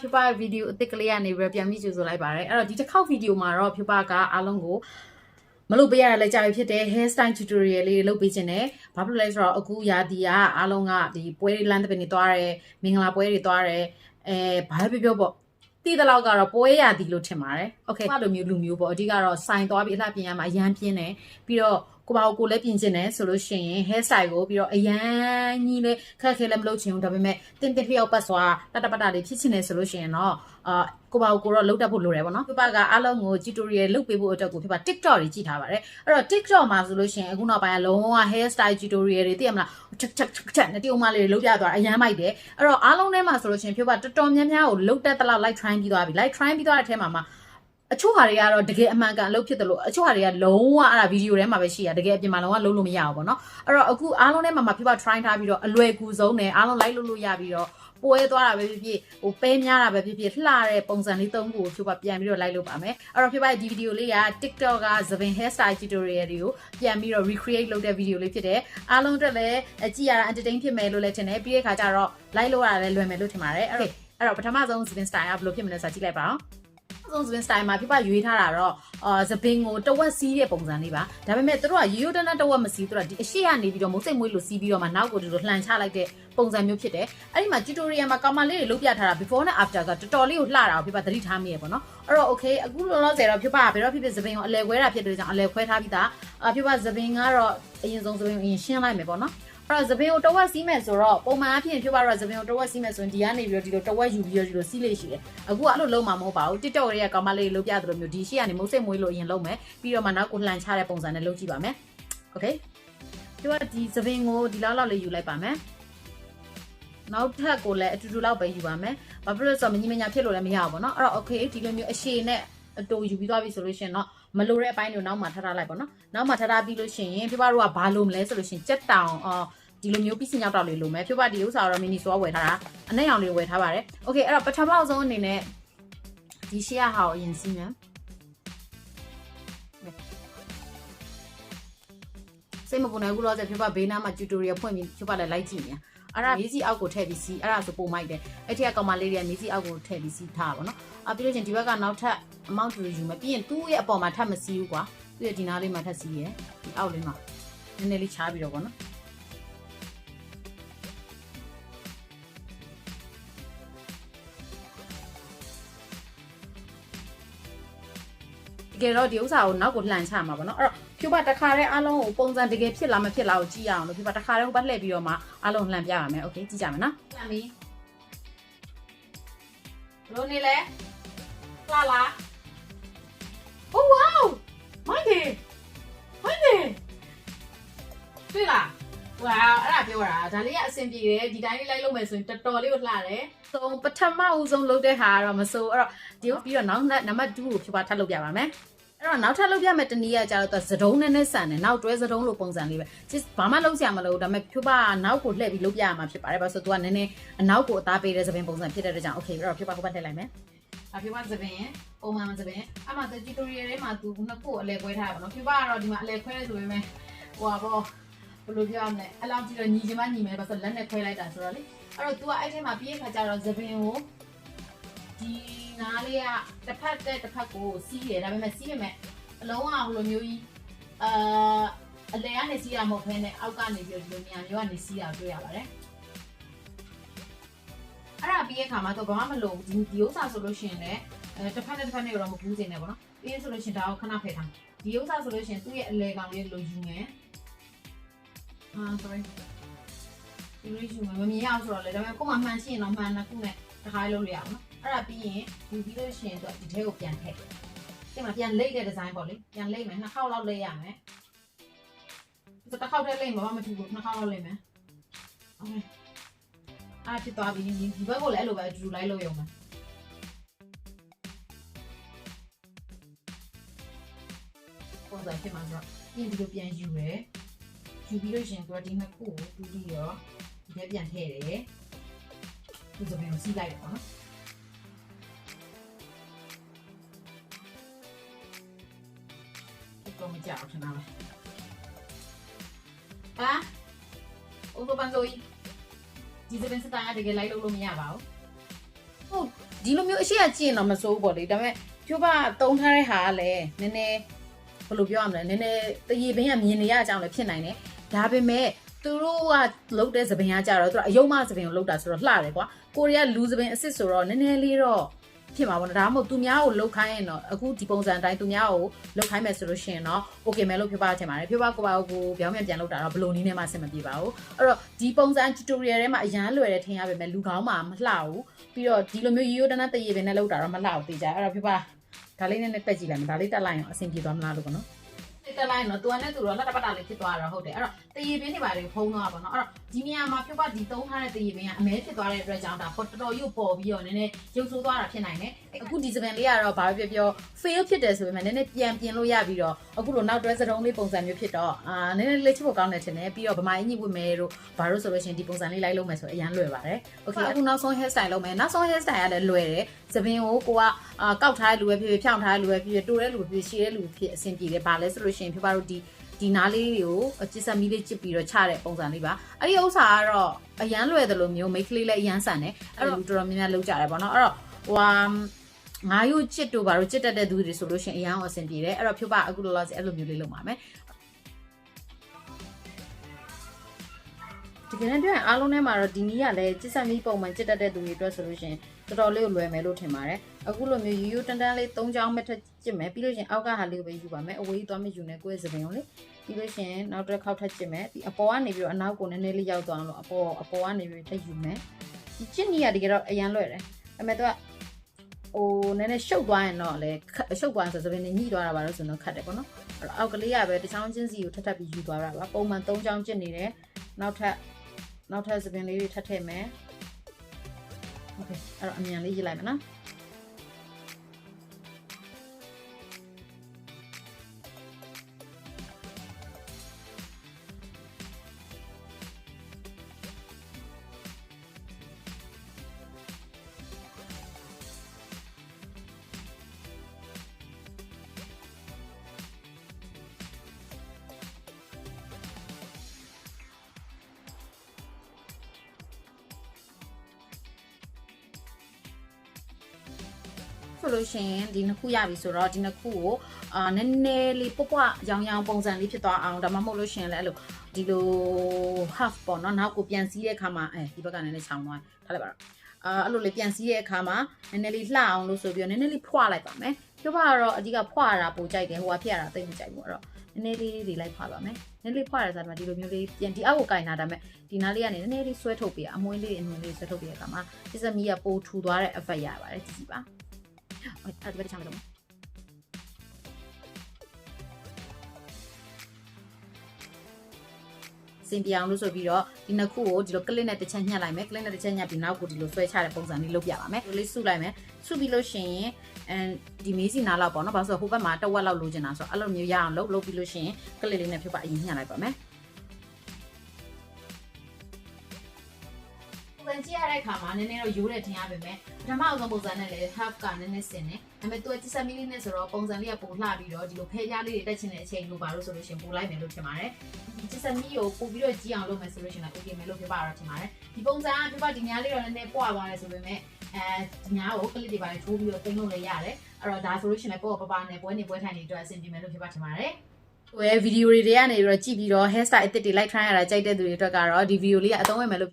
pupa video tikliya ni bre pian mi chu so lai ba re aro di takhau video ma ro pupa ka along ko မလုပ်ပေးရတဲ့ကြာပြီဖြစ်တဲ့ hairstyle tutorial လေးလုပ်ပေးခြင်းနဲ့ဘာဖြစ်လို့လဲဆိုတော့အခုရာသီကအားလုံးကဒီပွဲတွေလမ်းသဘင်တွေသွားတယ်မင်္ဂလာပွဲတွေသွားတယ်ဘာပြောပေါ့တည်တဲ့လောက်ကတော့ပွဲရာသီလို့ထင်ပါတယ်โอเคဘာလိုမျိုးလူမျိုးပေါ့အဓိကတော့စိုင်သွားပြီးအလှပြင်ရမှာအရန်ပြင်းတယ်ပြီးတော့ကိုပါကိုလည်းပြင်ခြင်းတယ်ဆိုလို့ရှိရင် hairstyle ကိုပြီးတော့အရန်ကြီးလေးခက်ခဲလည်းမလုပ်ချင်ဘူးဒါပေမဲ့တင်းတင်းလျောက်ပတ်စွာတတပတလေးဖြစ်ချင်တယ်ဆိုလို့ရှိရင်တော့ကိုပါကိုတော့လုပ်တတ်ဖို့လိုတယ်ပေါ့နော်ပြပကအားလုံးကို tutorial လုပ်ပေးဖို့အတွက်ကိုပြပ TikTok တွေကြည့်ထားပါတယ်အဲ့တော့ TikTok မှာဆိုလို့ရှိရင်အခုနောက်ပိုင်းကလုံးဝ hairstyle tutorial တွေသိရမလားချက်နဲ့တရုံမလေးတွေလုပ်ပြသွားအရန်မိုက်တယ်အဲ့တော့အားလုံးထဲမှာဆိုလို့ရှိရင်ပြပတော်တော်များများကိုလုပ်တတ်တဲ့လောက် like try ပြီးသွားပြီ like try ပြီးသွားတဲ့အထဲမှာအချို့ဟာတွေကတော့တကယ်အမှန်ကန်အလုပ်ဖြစ်တယ်လို့အချို့ဟာတွေကလုံးဝအဲ့ဒါဗီဒီယိုထဲမှာပဲရှိရတကယ်အပြင်မှာလုံးဝလုံးလို့မရဘူးပေါ့နော်အဲ့တော့အခုအားလုံးထဲမှာပြပ try ထားပြီးတော့အလွယ်ကူဆုံးနဲ့အားလုံး like လုပ်လို့ရပြီးတော့ပွဲသွားတာပဲဖြစ်ဖြစ်ဟိုပဲများတာပဲဖြစ်ဖြစ်လှတဲ့ပုံစံလေး၃ခုကိုပြပပြန်ပြီးတော့ like လုပ်ပါမယ်အဲ့တော့ပြပဒီဗီဒီယိုလေးက TikTok ကသပင် hairstyle tutorial တွေကိုပြန်ပြီးတော့ recreate လုပ်တဲ့ဗီဒီယိုလေးဖြစ်တယ်အားလုံးအတွက်လည်းကြည့်ရတာ entertain ဖြစ်မယ်လို့လည်းထင်တယ်ပြီးတဲ့အခါကျတော့ like လုပ်ရတာလည်းလွယ်မယ်လို့ထင်ပါတယ်အဲ့တော့ပထမဆုံးသပင် style ကဘယ်လိုဖြစ်မလဲဆိုတာကြည့်လိုက်ပါအောင်ဆုံးစပင် style မှာပြပရွေးထားတာတော့စပင်ကိုတဝက်စီးတဲ့ပုံစံလေးပါဒါပေမဲ့သူတို့ကရိုးရိုးတန်းတန်းတဝက်မစီးသူတို့ကဒီအရှိကနေပြီးတော့မုတ်စိတ်မွေးလို့စီးပြီးတော့မှနောက်ကိုဒီလိုလှန်ချလိုက်တဲ့ပုံစံမျိုးဖြစ်တယ်အဲ့ဒီမှာ tutorial မှာကောင်မလေးတွေလုပ်ပြထားတာ before နဲ့ after ကတော်တော်လေးကိုလှတာကိုပြပသတိထားမိရပေါ့နော်အဲ့တော့ okay အခုလောလောဆယ်တော့ပြပကဘယ်တော့ဖြစ်စပင်ကိုအလဲခွဲတာဖြစ်တဲ့ကြောင့်အလဲခွဲထားပြီးသားပြပစပင်ကတော့အရင်ဆုံးစပင်ကိုအရင်ရှင်းလိုက်မယ်ပေါ့နော်အဲ့တော့စပင်ကိုတဝက်စီးမယ်ဆိုတော့ပုံမှန်အဖြစ်ဖြစ်ပါတော့စပင်ကိုတဝက်စီးမယ်ဆိုရင်ဒီကနေပြီးတော့ဒီလိုတဝက်ယူပြီးတော့ဒီလိုစီးလေးရှိတယ်အခုကအဲ့လိုလုံးမှာမဟုတ်ပါဘူး TikTok တွေကကောင်မလေးတွေလုပ်ပြသလိုမျိုးဒီရှေ့ကနေမုတ်စိတ်မွေးလို့အရင်လုပ်မယ်ပြီးတော့မှနောက်ကိုလှန်ချတဲ့ပုံစံနဲ့လုပ်ကြည့်ပါမယ် Okay ဒီကဒီစပင်ကိုဒီလောက်လေးယူလိုက်ပါမယ်နောက်ထပ်ကိုလည်းအတူတူလောက်ပဲယူပါမယ်ဘာဖြစ်လို့ဆိုတော့မညီမညာဖြစ်လို့လည်းမရဘူးပေါ့နော်အဲ့တော့ Okay ဒီလိုမျိုးအရှည်နဲ့အတူယူပြီးသွားပြီဆိုလို့ရှိရင်တော့မလိုတဲ့အပိုင်းတွေနောက်မှထားလိုက်ပေါ့နော်နောက်မှထားပြီးလို့ရှိရင်ပြပတို့ကဘာလို့မလဲဆိုလို့ရှိရင်ကြက်တောင်ဒီလိုမျိုးပြီးစင်ရောက်တော့လေးလိုမယ်ပြပဒီဥစ္စာတော့မီနီဆိုဝယ်ထားတာအနဲ့ရောင်လေးဝယ်ထားပါတယ်โอเคအဲ့တော့ပထမဆုံးအနေနဲ့ဒီရှေ့ကဟာကိုအရင်စီးမယ်စိတ်မပူနိုင်ဘူးလို့ဆိုပြပဘေးနားမှာ tutorial ဖွင့်ပြီးပြပလည်းလိုက်ကြည့်နေအဲ့ဒါမြေစီအောက်ကိုထည့်ပြီးစီးအဲ့ဒါဆိုပုံမိုက်တယ်အဲ့ထက်ကကောင်မလေးတွေကမြေစီအောက်ကိုထည့်ပြီးစီးထားပါတော့ပြီးလို့ချင်းဒီဘက်ကနောက်ထပ် amount တွေယူမယ်ပြီးရင်သူ့ရဲ့အပေါ်မှာထပ်မစီးဘူးကွာသူ့ရဲ့ဒီနားလေးမှာထပ်စီးရယ်ဒီအောက်လေးမှာနည်းနည်းလေးချားပြီးတော့ပေါ့နော်တကယ်တော့ဒီဥစ္စာကိုနောက်ကိုလှန်ချမှာပေါ့နော်အဲ့တော့ဖြူပါတစ်ခါတည်းအားလုံးကိုပုံစံတကယ်ဖြစ်လားမဖြစ်လားကိုကြည့်ရအောင်လို့ဖြူပါတစ်ခါတည်းဟိုဘက်လှည့်ပြီးတော့မှအားလုံးလှန်ပြပါမယ်โอเคကြည့်ကြမယ်နော်လှန်ပြီဘလို့နေလဲလှလား Oh wow မိုက်တယ်တွေ့လား wow အဲ့ဒါပြောတာဒါလေးကအဆင်ပြေတယ်ဒီတိုင်းလေးလိုက်လုပ်မယ်ဆိုရင်တော်တော်လေးကိုလှတယ်ဆိုပထမဦးဆုံးလုပ်တဲ့ဟာကတော့မဆိုအဲ့တော့ဒီပြီးတော့နောက်နံပါတ်2ကိုဖြူပါထပ်လုပ်ပြပါမယ်အဲ့တော့နောက်ထပ်လုပ်ပြမယ်တနည်းကကြတော့သဒုံးနဲ့ဆန်တယ်နောက်တွဲသဒုံးလိုပုံစံလေးပဲဘာမှလုပ်စရာမလိုဘူးဒါပေမဲ့ဖြူပါနောက်ကိုလှည့်ပြီးလုပ်ပြရမှာဖြစ်ပါတယ်ဘာလို့ဆိုတော့ तू ကနည်းနည်းအနောက်ကိုအသားပေးတဲ့သပင်ပုံစံဖြစ်တဲ့အတွက်ကြောင့် okay အဲ့တော့ဖြူပါဟိုဘက်ထည့်လိုက်မယ်ဖြူပါသပင်ပုံမှန်သပင်အမှ tutorial ထဲမှာ तू နှစ်ခုအလဲခွဲထားရပါတော့ဖြူပါကတော့ဒီမှာအလဲခွဲဆိုပေမဲ့ဟိုပါဘောဘယ်လိုပြောရမလဲအဲ့လောက်ကြည့်တော့ညီချင်မှညီမယ်ဘာလို့လက်နဲ့ခွဲလိုက်တာဆိုတော့လေအဲ့တော့ तू ကအဲ့ထဲမှာပြီးရခါကျတော့သပင်ကိုဒီနားလေးကတစ်ဖက်ကိုစီးတယ်ဒါပေမဲ့စီးရမယ်အလုံးအောင်လိုမျိုးကြီးအလဲကနေစီးရမဟုတ်ဘဲနဲ့အောက်ကနေပြီးဒီလိုနေရာမျိုးကနေစီးတာတွေ့ရပါတယ်အဲ့ဒါပြီးရခါမှာတော့ဘာမှမလုပ်ဘူးဒီဥစ္စာဆိုလို့ရှိရင်လည်းတစ်ဖက်နဲ့တော့မကူးစင်နဲ့ပေါ့နော်ပြီးရဆိုလို့ရှိရင်ဒါကိုခဏဖယ်ထားဒီဥစ္စာဆိုလို့ရှိရင်သူ့ရဲ့အလဲကောင်လေးလိုယူမယ်sorry ဒီလိုယူမယ်မမြင်ရအောင်ဆိုတော့လေဒါပေမဲ့ကို့မှာမှန်ရှိရင်တော့မှန်နှစ်ခုနဲ့တစ်ခါလုံးလို့ရအောင်နော်အဲ့ဒါပြီးရင်ယူပြီးလို့ရှိရင်တော့ဒီထဲကိုပြန်ထည့်ဒီမှာပြန်လိမ့်တဲ့ဒီဇိုင်းပေါ့လေပြန်လိမ့်မယ်နှစ်ခေါက်လောက်လိမ့်ရမယ်ဆိုတော့တစ်ခေါက်တည်းလိမ့်မှာမထူဘူးနှစ်ခေါက်လောက်လိမ့်မယ်โอเคအားဖြစ်သွားပြီဒီဘက်ကိုလည်းအဲ့လိုပဲအတူတူလိုက်လို့ရုံပဲပုံစံဖြစ်မှာဆိုတော့ပြင်ဒီလိုပြန်ယူရယ်ယူပြီးလို့ရှိရင်ဒီနှစ်ခုကိုတူပြီးတော့ဒီထဲပြန်ထည့်တယ်ဒီစပင်ကိုစီးလိုက်တယ်ပေါ့နော်တော့မကြောက်ထင်တာပဲဟာအိုးပန်းဆိုဒီစပင်စတားတကယ်လိုက်လို့မရပါဘူးဟုတ် ဒီလိုမျိုးအရှိအကျင့်တော့မစိုးဘူးပေါ့လေဒါပေမဲ့ဖြိုးပါတုံးထားတဲ့ဟာကလည်းနည်းနည်းဘယ်လိုပြောရမလဲနည်းနည်းတရေပင်ကမြင်နေရအကြောင်းလည်းဖြစ်နိုင်တယ်ဒါပေမဲ့သူတို့ကလုတ်တဲ့သပင်ကကြတော့သူကအယုံမသပင်ကိုလုတ်တာဆိုတော့လှတယ်ကွာကိုရီးယားလူသပင်အစ်စ်ဆိုတော့နည်းနည်းလေးတော့ဖြစ်မှာပေါ့နော်ဒါမှမဟုတ်သူများကိုလုတ်ခိုင်းရင်တော့အခုဒီပုံစံအတိုင်းသူများကိုလုတ်ခိုင်းမယ်ဆိုလို့ရှိရင်တော့ okay မယ်လို့ဖြိုးပါထင်ပါတယ်ဖြိုးပါကိုပါကိုပြောင်းပြန်လုတ်တာတော့ဘလို့နည်းနဲ့မှအဆင်မပြေပါဘူးအဲ့တော့ဒီပုံစံ tutorial ထဲမှာအရန်လွယ်တယ်ထင်ရပါမယ်လူကောင်းမှမလှဘူးပြီးတော့ဒီလိုမျိုးရိုးရိုးတန်းတန်းတရေပင်နဲ့လုတ်တာတော့မလှဘူးသိကြအဲ့တော့ဖြိုးပါဒါလေးနဲ့တက်ကြည့်လိုက်မယ်ဒါလေးတက်လိုက်အောင်အဆင်ပြေသွားမလားလို့ပေါ့နော်တက်လိုက်တော့သူကလည်းသူတော့လက်တပတ်တာလေးဖြစ်သွားတော့ဟုတ်တယ်အဲ့တော့တရေပင်းတွေပါလေဖုံးသွားပါတော့အဲ့တော့ဒီနေရာမှာဖြိုးပါဒီတုံးထားတဲ့တရေပင်းကအမဲဖြစ်သွားတဲ့အတွက်ကြောင့်ဒါတော်တော်ရုပ်ပေါ်ပြီးတော့နည်းနည်းရုပ်ဆိုးသွားတာဖြစ်နိုင်တယ်အခုဒီစပင်လေးကတော့ဘာပဲပြော fail ဖြစ်တယ်ဆိုပေမဲ့နည်းနည်းပြန်ပြင်လို့ရပြီးတော့အခုလိုနောက်တွဲစတုံးလေးပုံစံမျိုးဖြစ်တော့နည်းနည်းလေးချစ်ဖို့ကောင်းတယ်ထင်တယ်ပြီးတော့ဗမာအင်ကြီးဝတ်မယ်တို့ဘာလို့ဆိုလို့ရှိရင်ဒီပုံစံလေးလိုက်လုပ်မယ်ဆိုအရန်လွယ်ပါတယ် okay အခုနောက်ဆုံး hairstyle လုပ်မယ်နောက်ဆုံး hairstyle ကလည်းလွယ်တယ်စပင်ကိုကိုကကောက်ထားတဲ့လူပဲဖြစ်ဖြစ်ဖြောင်းထားတဲ့လူပဲဖြစ်ဖြစ်တိုးတဲ့လူဖြစ်ဖြစ်ရှည်တဲ့လူဖြစ်အဆင်ပြေတယ်ဘာလဲဆိုလို့ရှိရင်ဖြိုးပါတို့ဒီနားလေးတွေကိုကျစ်ဆက်မီးလေးကျစ်ပြီးတော့ချတဲ့ပုံစံလေးပါအဲ့ဒီဥစ္စာကတော့အရန်လွယ်တယ်လို့မျိုးမိတ်ကလေးလည်းအရန်ဆန်တယ်အဲ့လိုတော်တော်များများလုပ်ကြတယ်ပေါ့နော်အဲ့တော့ဟိုငါးရုပ်ချစ်တို့ဘာလို့ချစ်တတ်တဲ့သူတွေဆိုလို့ရှိရင်အရန်အဆင်ပြေတယ်အဲ့တော့ဖြိုးပါအခုလောလောဆယ်အဲ့လိုမျိုးလေးလုပ်ပါမယ်ဒီကနေ့ပြောရင်အားလုံးထဲမှာတော့ဒီနည်းကလည်းကျစ်ဆက်မီးပုံမှန်ချစ်တတ်တဲ့သူတွေအတွက်ဆိုလို့ရှိရင်တော်တော်လေးကိုလွယ်မယ်လို့ထင်ပါတယ်အခုလိုမျိုးရိုးရိုးတန်းတန်းလေး၃ချောင်းမဲ့ထက်ကျစ်မယ်ပြီးလို့ရှိရင်အောက်ကဟာလေးကိုပဲယူပါမယ်အဝေးသွားမယူနဲ့ကိုယ့်ရဲ့စပင်ကိုလေပြီးလို့ရှိရင်နောက်တစ်ခေါက်ထပ်ကျစ်မယ်ဒီအပေါ်ကနေပြီးတော့အနောက်ကိုနည်းနည်းလေးရောက်သွားအောင်လို့အပေါ်ကနေပြီးထပ်ယူမယ်ဒီချစ်နီးကတကယ်တော့အရန်လွယ်တယ်ဒါပေမဲ့သူကဟိုနည်းနည်းရှုပ်သွားရင်တော့လေရှုပ်သွားဆိုစပင်နဲ့ညှိသွားတာပါလို့ဆိုတော့ခတ်တယ်ပေါ့နော်အဲ့တော့အောက်ကလေးကပဲတစ်ချောင်းချင်းစီကိုထပ်ပြီးယူသွားတာပါပုံမှန်၃ချောင်းကျစ်နေတယ်နောက်ထပ်စပင်လေးတွေထပ်ထည့်မယ်โอเคအဲ့တော့အမြန်လေးရေးလိုက်မယ်နော်ဆိုလို့ရှိရင်ဒီနှစ်ခုရပြီဆိုတော့ဒီနှစ်ခုကိုနည်းနည်းလေးပွားရောင်ရောင်ပုံစံလေးဖြစ်သွားအောင်ဒါမှမဟုတ်လို့ရှိရင်လည်းအဲ့လိုဒီလို half ပေါ့နော်နောက်ကိုပြန်စီးတဲ့အခါမှာဒီဘက်ကနည်းနည်းချောင်းသွားထားလိုက်ပါတော့အဲ့လိုလေးပြန်စီးတဲ့အခါမှာနည်းနည်းလေးလှအောင်လို့ဆိုပြီးတော့နည်းနည်းလေးဖွာလိုက်ပါမယ်ပြောပါတော့အဓိကဖွာတာပိုကြိုက်တယ်ဟိုကဖြစ်ရတာသိမကြိုက်ဘူးအဲ့တော့နည်းနည်းလေးတွေလိုက်ဖွာပါမယ်နည်းနည်းလေးဖွာရတဲ့စားမှာဒီလိုမျိုးလေးပြန်ဒီအောက်ကိုကင်ထားဒါပေမဲ့ဒီနားလေးကနေနည်းနည်းလေးဆွဲထုတ်ပေးအမွှေးလေးဆွဲထုတ်ပေးတဲ့အခါမှာပစ္စမီကပိုထူသွားတဲ့ effect ရပါတယ်ကြည့်ပါအဲ့ဒီဘက်ချမ်းလို့စင်ပြအောင်လို့ဆိုပြီးတော့ဒီနှစ်ခုကိုဒီလိုကလစ်နဲ့တစ်ချက်ညှက်လိုက်မယ်ကလစ်နဲ့တစ်ချက်ညှက်ပြီးနောက်ကိုဒီလိုဆွဲချတဲ့ပုံစံလေးလုပ်ပြပါမယ်ဒီလေးစုလိုက်မယ်စုပြီးလို့ရှိရင်ဒီမေးစီနားလောက်ပေါ့နော်ဘာလို့ဆိုဟိုဘက်မှာတဝက်လောက်လိုချင်တာဆိုတော့အဲ့လိုမျိုးရအောင်လုပ်ပြီးလို့ရှိရင်ကလစ်လေးနဲ့ဖြုတ်ပါအရင်ညှက်လိုက်ပါမယ်ကြည့်ရတဲ့အခါမှာနည်းနည်းတော့ရိုးတယ်ထင်ရပါမယ်ပထမအဆုံးပုံစံနဲ့လည်း half ကနည်းနည်းစင်တယ်ဒါပေမဲ့သူကကျစ်ဆက်မီလေးနဲ့ဆိုတော့ပုံစံလေးကပိုလှပြီးတော့ဒီလိုဖဲပြားလေးတွေတက်ချင်တဲ့အချိန်လိုပါလို့ဆိုလို့ရှိရင်ပိုလိုက်မယ်လို့ထင်ပါတယ်ဒီကျစ်ဆက်မီကိုပို့ပြီးတော့ကြီးအောင်လုပ်မယ်ဆိုလို့ရှိရင်လည်း okay မယ်လို့ပြောပါတော့ထင်ပါတယ်ဒီပုံစံကပြပဒီညာလေးတော့နည်းနည်းပွားသွားတယ်ဆိုပေမဲ့ဒီညာကိုကလစ်တွေပါလေထိုးပြီးတော့တင်လို့လည်းရတယ်အဲ့တော့ဒါဆိုလို့ရှိရင်လည်းပေါ့ပနဲ့ပွဲထိုင်နေအတွက်အဆင်ပြေမယ်လို့ပြောပါထင်ပါတယ်ဟိုဗီဒီယိုတွေကနေပြီးတော့ကြည့်ပြီးတော့ hairstyle အသစ်တွေ like ထိုင်းရတာကြိုက်တဲ့သူတွေအတွက်ကတော့ဒီဗီဒီယိုလေးကအသုံးဝင်မယ်လို့